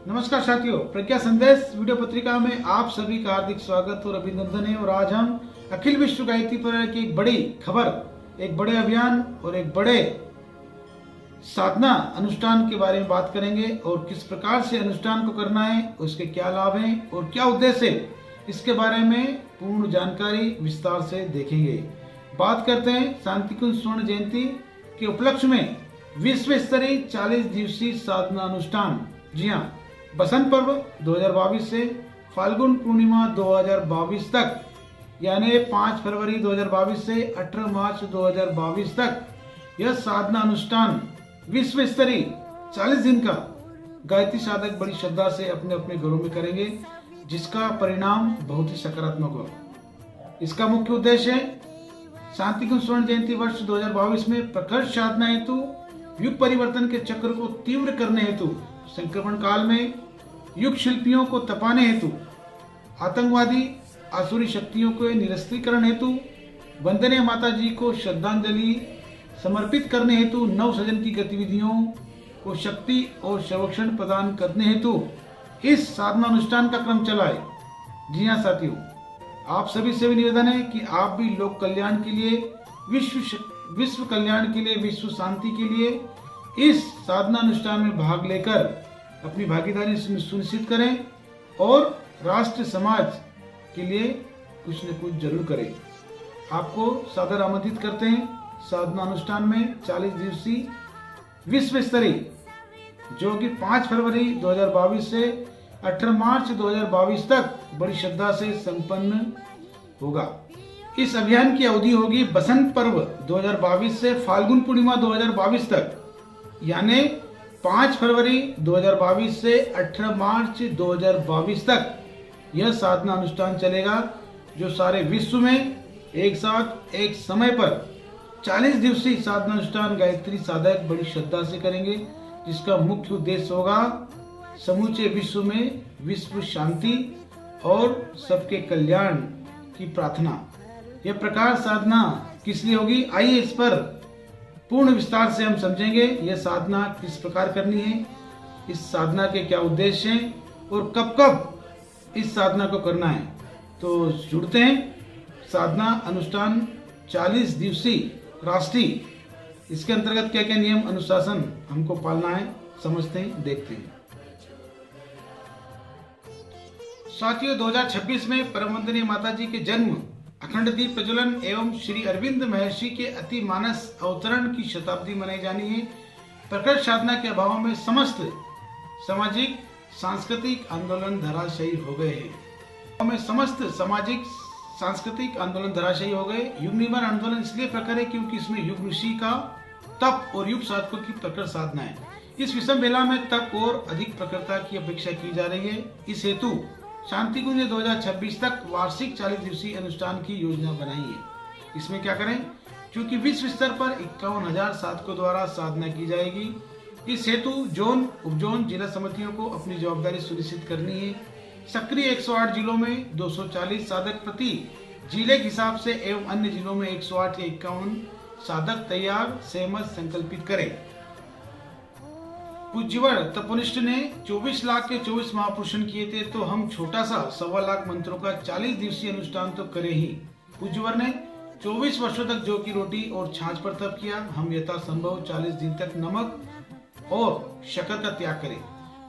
नमस्कार साथियों, प्रज्ञा संदेश वीडियो पत्रिका में आप सभी का हार्दिक स्वागत और अभिनंदन है। और आज हम अखिल विश्व गायत्री परिवार की एक बड़ी खबर, एक बड़े अभियान और एक बड़े साधना अनुष्ठान के बारे में बात करेंगे और किस प्रकार से अनुष्ठान को करना है, उसके क्या लाभ हैं और क्या उद्देश्य है, इसके बारे में पूर्ण जानकारी विस्तार से देखेंगे। बात करते हैं शांतिकुंज स्वर्ण जयंती के उपलक्ष्य में विश्व स्तरीय 40 दिवसीय साधना अनुष्ठान। जी हाँ, बसंत पर्व 2022 से फाल्गुन पूर्णिमा 2022 तक, यानी 5 फरवरी 2022 से 18 मार्च 2022 तक यह साधना अनुष्ठान विश्व स्तरीय 40 दिन का गायत्री साधक बड़ी श्रद्धा से अपने अपने घरों में करेंगे, जिसका परिणाम बहुत ही सकारात्मक होगा। इसका मुख्य उद्देश्य है शांतिकुंज स्वर्ण जयंती वर्ष 2022 में प्रखर साधना हेतु, युग परिवर्तन के चक्र को तीव्र करने हेतु, संक्रमण काल में युग शिल्पियों को तपाने हेतु, आतंकवादी आसुरी शक्तियों के निरस्त्रीकरण हेतु, वंदनीय माता जी को श्रद्धांजलि समर्पित करने हेतु, नव सृजन की गतिविधियों को शक्ति और संरक्षण प्रदान करने हेतु इस साधना अनुष्ठान का क्रम चला है। जी हाँ साथियों, आप सभी से भी निवेदन है कि आप भी लोक कल्याण के लिए, विश्व कल्याण के लिए, विश्व शांति के लिए इस साधना अनुष्ठान में भाग लेकर अपनी भागीदारी सुनिश्चित करें और राष्ट्र समाज के लिए कुछ न कुछ जरूर करें। आपको सादर आमंत्रित करते हैं साधना अनुष्ठान में 40 दिवसीय विश्व स्तरीय, जो कि 5 फरवरी 2022 से 18 मार्च 2022 तक बड़ी श्रद्धा से संपन्न होगा। इस अभियान की अवधि होगी बसंत पर्व 2022 से फाल्गुन पूर्णिमा 2022 तक, यानी 5 फरवरी 2022 से 18 मार्च 2022 तक यह साधना अनुष्ठान चलेगा, जो सारे विश्व में एक साथ एक समय पर 40 दिवसीय साधना अनुष्ठान गायत्री साधक बड़ी श्रद्धा से करेंगे, जिसका मुख्य उद्देश्य होगा समूचे विश्व में विश्व शांति और सबके कल्याण की प्रार्थना। यह प्रकार साधना किस लिए होगी, आइए इस पर पूर्ण विस्तार से हम समझेंगे। यह साधना किस प्रकार करनी है, इस साधना के क्या उद्देश्य हैं और कब कब इस साधना को करना है। तो जुड़ते हैं साधना अनुष्ठान 40 दिवसीय राष्ट्रीय, इसके अंतर्गत क्या क्या नियम अनुशासन हमको पालना है, समझते हैं, देखते हैं। साथियों, 2026 में परम वंदनीय माता जी के जन्म, अखंड दीप प्रज्वलन एवं श्री अरविंद महर्षि के अति मानस अवतरण की शताब्दी मनाई जानी है। प्रकट साधना के अभाव में समस्त सामाजिक सांस्कृतिक आंदोलन धराशायी हो गए हैं। समस्त सामाजिक सांस्कृतिक आंदोलन धराशायी हो गए। युग निर्माण आंदोलन इसलिए प्रखर है क्योंकि इसमें युग ऋषि का तप और युग साधकों की प्रखर साधना है। इस विषम बेला में तप और अधिक प्रखरता की अपेक्षा की जा रही है। इस हेतु शांतिकुंज ने 2026 तक वार्षिक 40 दिवसीय अनुष्ठान की योजना बनाई है। इसमें क्या करें, क्योंकि विश्व स्तर पर 51,000 साधकों द्वारा साधना की जाएगी। इस हेतु जोन, उपजोन, जिला समितियों को अपनी जवाबदारी सुनिश्चित करनी है। सक्रिय 108 जिलों में 240 साधक प्रति जिले के हिसाब से एवं अन्य जिलों में 108 या 51 साधक तैयार सहमत संकल्पित करें। पूज्यवर तपोनिष्ठ ने 24 लाख के 24 महापुरुषन किए थे, तो हम छोटा सा 1.25 लाख मंत्रों का 40 दिवसीय अनुष्ठान तो करें ही। पूज्यवर ने 24 वर्षों तक जौ की रोटी और छाछ पर तप किया। हम यथासंभव 40 दिन तक नमक और शक्कर का त्याग करें।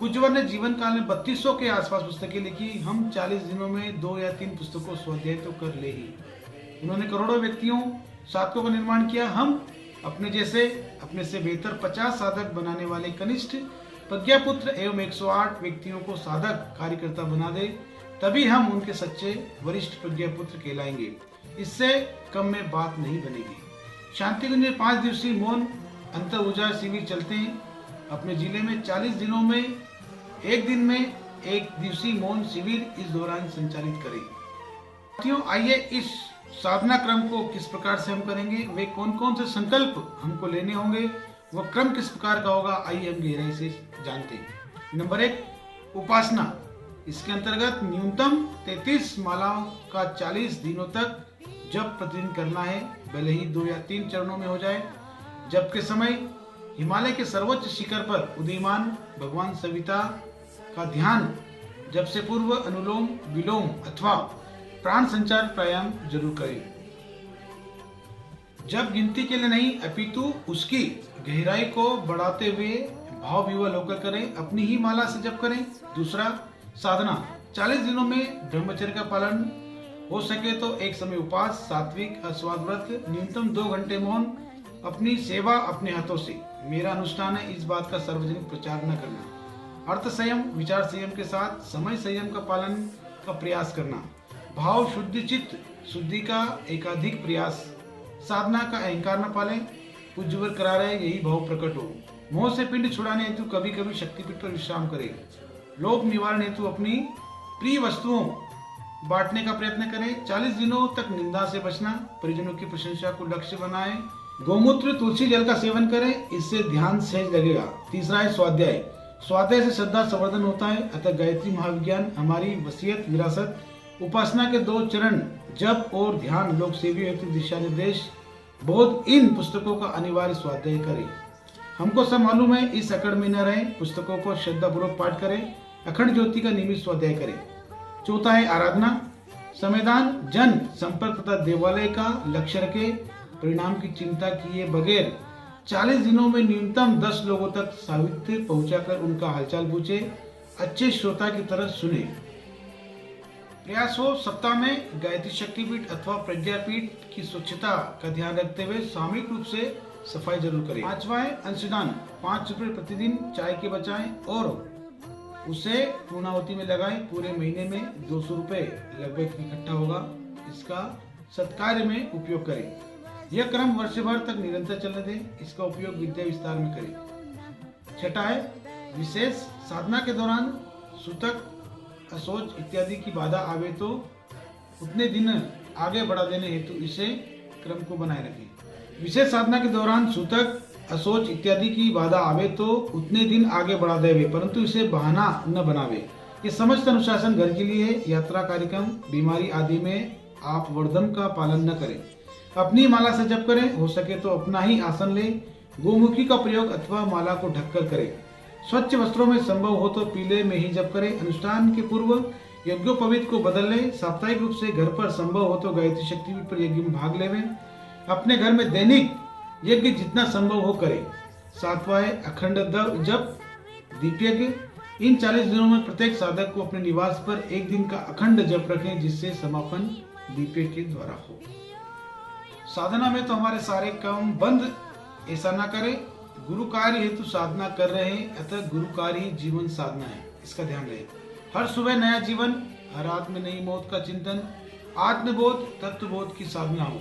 पूज्यवर ने जीवन काल में 3200 के आसपास पुस्तकें लिखी। हम 40 दिनों में 2 या 3 पुस्तकों स्वाध्याय तो कर ले ही। उन्होंने करोड़ों व्यक्तियों, साधकों का निर्माण किया। हम अपने से बेहतर 50 साधक बनाने वाले कनिष्ठ प्रज्ञापुत्र एवं 108 व्यक्तियों को साधक कार्यकर्ता बना दे, तभी हम उनके सच्चे वरिष्ठ प्रज्ञापुत्र कहलाएंगे। इससे कम में बात नहीं बनेगी। शांतिकुंज में 5 दिवसीय मौन अंतर ऊर्जा शिविर चलते हैं। अपने जिले में 40 दिनों में एक दिन में 1 दिवसीय मौन शिविर इस दौरान संचालित करें। साथियों, आइए इस साधना क्रम को किस प्रकार से हम करेंगे, वे कौन कौन से संकल्प हमको लेने होंगे, वह क्रम किस प्रकार का होगा, आइए हम गहराई से जानते हैं। नंबर 1, उपासना। इसके अंतर्गत न्यूनतम 33 मालाओं का 40 दिनों तक जप प्रतिदिन करना है, भले ही 2 या 3 चरणों में हो जाए। जप के समय हिमालय के सर्वोच्च शिखर पर उदीयमान भगवान सविता का ध्यान जब से पूर्व अनुलोम विलोम अथवा प्राण संचार प्राणायाम जरूर करें। जब गिनती के लिए नहीं अपितु उसकी गहराई को बढ़ाते हुए भाव विवल होकर करें, अपनी ही माला से जप करें। दूसरा, साधना 40 दिनों में ब्रह्मचर्य का पालन, हो सके तो एक समय उपवास, सात्विक अस्वाद व्रत, न्यूनतम 2 घंटे मौन, अपनी सेवा अपने हाथों से। मेरा अनुष्ठान है इस बात का सार्वजनिक प्रचार न करना। अर्थ संयम, विचार संयम के साथ समय संयम का पालन का प्रयास करना। भाव शुद्धि, चित्त शुद्धि का एकाधिक प्रयास। साधना का अहंकार न पालें, पूज्यवर करा रहे यही भाव प्रकट हो। मोह से पिंड छुड़ाने हेतु कभी कभी शक्तिपीठ पर विश्राम करें। लोभ निवारण हेतु अपनी प्रिय वस्तुओं बांटने का प्रयत्न करें। 40 दिनों तक निंदा से बचना, परिजनों की प्रशंसा को लक्ष्य बनाएं। गोमूत्र तुलसी जल का सेवन करें, इससे ध्यान सहज लगेगा। तीसरा है स्वाध्याय। स्वाध्याय से श्रद्धा संवर्धन होता है, अतः गायत्री महाविज्ञान हमारी वसीयत विरासत। उपासना के 2 चरण जप और ध्यान, लोक सेवी हेतु दिशा निर्देश, बोध, इन पुस्तकों का अनिवार्य स्वाध्याय करें। हमको सब मालूम है, इस अकड़ में न रहें, पुस्तकों को श्रद्धा पूर्वक पाठ करें। अखंड ज्योति का नियमित स्वाध्याय करें। चौथा है आराधना, संविधान, जन संपर्क तथा देवालय का लक्ष्य रखें। परिणाम की चिंता किए बगैर 40 दिनों में न्यूनतम 10 लोगों तक साहित्य पहुंचाकर उनका हालचाल पूछे, अच्छे श्रोता की तरह सुने। प्रयास हो सप्ताह में गायत्री शक्तिपीठ अथवा प्रज्ञापीठ की स्वच्छता का ध्यान रखते हुए सामूहिक रूप से सफाई जरूर करें। 5वां है अंशदान, 5 रुपए प्रतिदिन चाय के बचाएं और उसे पूर्णाहुति में लगाएं। पूरे महीने में 200 रुपए लगभग इकट्ठा होगा, इसका सत्कार्य में उपयोग करें। यह क्रम वर्ष भर तक निरंतर चलने दें, इसका उपयोग विद्या विस्तार में करें। छठा है विशेष साधना के दौरान सूतक, अशौच इत्यादि की बाधा आवे तो उतने दिन आगे बढ़ा देने हेतु इसे क्रम को बनाए रखें। विशेष साधना के दौरान सूतक, अशौच इत्यादि की बाधा आवे तो उतने दिन आगे बढ़ा देवे, परंतु इसे बहाना न बनावे। ये समस्त अनुशासन घर के लिए है। यात्रा, कार्यक्रम, बीमारी आदि में आप वर्धम का पालन न करें। अपनी माला से जप करें, हो सके तो अपना ही आसन ले। गोमुखी का प्रयोग अथवा माला को ढककर करें। स्वच्छ वस्त्रों में संभव हो तो पीले में ही जप करें। अनुष्ठान के पूर्व यज्ञोपवीत को बदल ले। साप्ताहिक रूप से घर पर संभव हो तो गायत्री शक्तिपीठ पर यज्ञ में भाग लेवे। अपने घर में दैनिक यज्ञ जितना संभव हो करें। 7वां है अखंड जप, दीप यज्ञ। इन 40 दिनों में प्रत्येक साधक को अपने निवास पर एक दिन का अखंड जप रखें, जिससे समापन दीप यज्ञ के द्वारा हो। साधना में तो हमारे सारे काम बंद, ऐसा ना करें। गुरु कार्य हेतु साधना कर रहे हैं, अतः गुरु कार्य ही जीवन साधना है, इसका ध्यान रहे। हर सुबह नया जीवन, हर रात में नई मौत का चिंतन, आत्मबोध, तत्वबोध की साधना हो।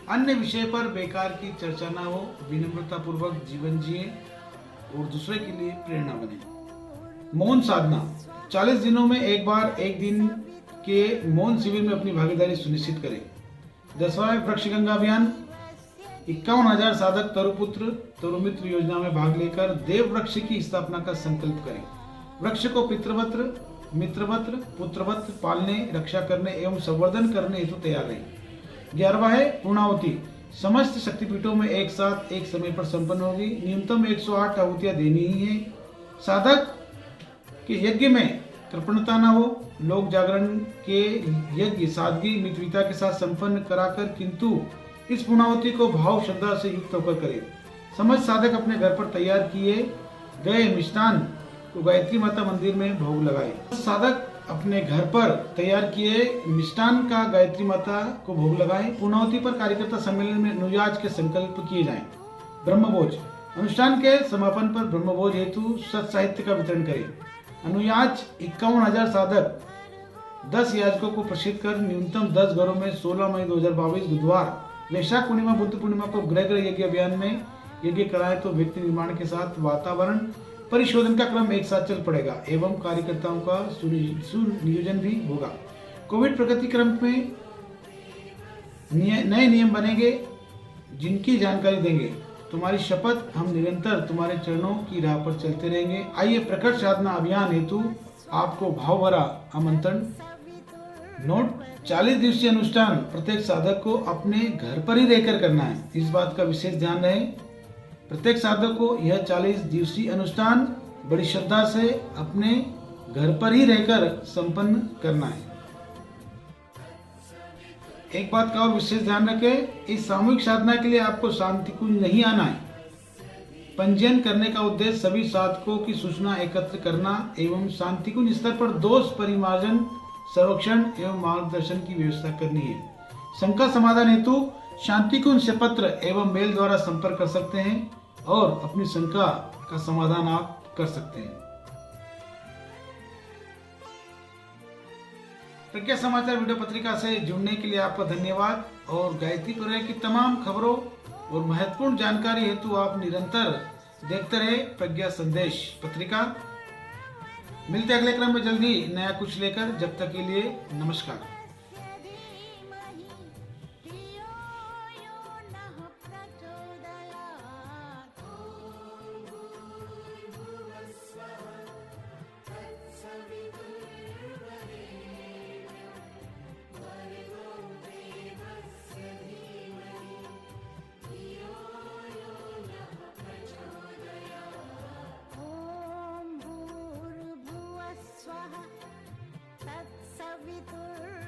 अन्य विषय पर बेकार की चर्चा ना हो। विनम्रता पूर्वक जीवन जिए और दूसरे के लिए प्रेरणा बने। मौन साधना 40 दिनों में एक बार एक दिन के मौन शिविर में अपनी भागीदारी सुनिश्चित करें। 10वां वृक्ष गंगा अभियान, 51,000 साधक तरुपुत्र तरुमित्र योजना में भाग लेकर देव वृक्ष की स्थापना का संकल्प करें। वृक्ष को पितृवत्र, मित्रवत्र, पुत्रवत्र पालने, रक्षा करने एवं संवर्धन करने हेतु तैयार रहें। 11वां है पूर्णाहुति, समस्त शक्तिपीठों में एक साथ एक समय पर संपन्न होगी। न्यूनतम 108 आहुतियां देनी ही है। साधक के यज्ञ में कृपणता न हो। लोक जागरण के यज्ञ सादगी मित्रता के साथ संपन्न कराकर, किंतु इस पूर्णाहुति को भाव श्रद्धा से युक्त होकर करे। समस्त साधक अपने घर पर तैयार किए गए मिष्टान को गायत्री माता मंदिर में भोग लगाए। साधक अपने घर पर तैयार किए मिष्टान का गायत्री माता को भोग लगाए। पूर्णाहुति पर कार्यकर्ता सम्मेलन में अनुयाज के संकल्प किए जाएं। ब्रह्मभोज, अनुष्ठान के समापन पर ब्रह्मभोज हेतु सत साहित्य का वितरण करें। अनुयाज 51,000 साधक 10 याजकों को प्रसिद्ध कर न्यूनतम 10 घरों में 16 मई 2022 बुधवार वैशाख पूर्णिमा बुद्ध पूर्णिमा को गृह गृह यज्ञ अभियान में यज्ञ कराए तो व्यक्ति निर्माण के साथ वातावरण परिशोधन का क्रम एक साथ चल पड़ेगा एवं कार्यकर्ताओं का सुनियोजन भी होगा। कोविड प्रगति क्रम में नए नियम बनेंगे जिनकी जानकारी देंगे। तुम्हारी शपथ, हम निरंतर तुम्हारे चरणों की राह पर चलते रहेंगे। आइए प्रकट साधना अभियान हेतु आपको भाव भरा आमंत्रण। नोट, 40 दिवसीय अनुष्ठान प्रत्येक साधक को अपने घर पर ही रहकर करना है, इस बात का विशेष ध्यान रहे। प्रत्येक साधक को यह 40 दिवसीय अनुष्ठान बड़ी श्रद्धा से अपने घर पर ही रहकर संपन्न करना है। एक बात का और विशेष ध्यान रखें, इस सामूहिक साधना के लिए आपको शांति कुंज नहीं आना है। पंजीयन करने का उद्देश्य सभी साधकों की सूचना एकत्र करना एवं शांति कुंज स्तर पर दोष परिमार्जन, संरक्षण एवं मार्गदर्शन की व्यवस्था करनी है। शंका समाधान हेतु शांति कुंज से पत्र एवं मेल द्वारा संपर्क कर सकते हैं और अपनी शंका का समाधान आप कर सकते हैं। प्रज्ञा समाचार वीडियो पत्रिका से जुड़ने के लिए आपका धन्यवाद और गायत्री परिवार की तमाम खबरों और महत्वपूर्ण जानकारी हेतु आप निरंतर देखते रहे प्रज्ञा संदेश पत्रिका। मिलते अगले क्रम में जल्दी नया कुछ लेकर, जब तक के लिए नमस्कार। तत्सवितुर्वरेण्यं